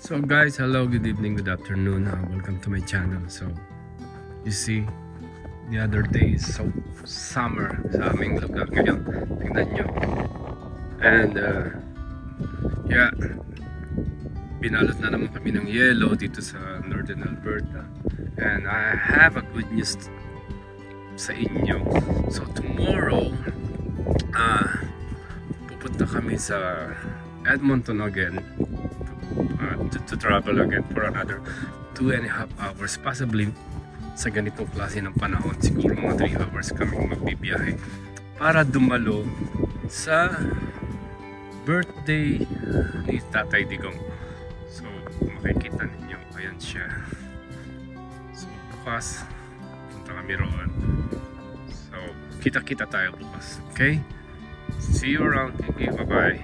So guys, hello, good evening, good afternoon. Welcome to my channel. So you see, the other day is so summer sa aming lugar ngayon. Tingnan nyo. And yeah, binalot na naman kami ng yellow dito sa Northern Alberta. And I have a good news sa inyo. So tomorrow, pupunta kami sa Edmonton again. To travel again for another 2.5 hours, possibly sa ganitong klase ng panahon. Siguro mga 3 hours kami magbibiyahe para dumalo sa birthday ni Tatay Digong. So makikita ninyo, ayan siya. So bukas punta kami roon. So kita-kita tayo bukas, okay? See you around. Thank you, bye bye.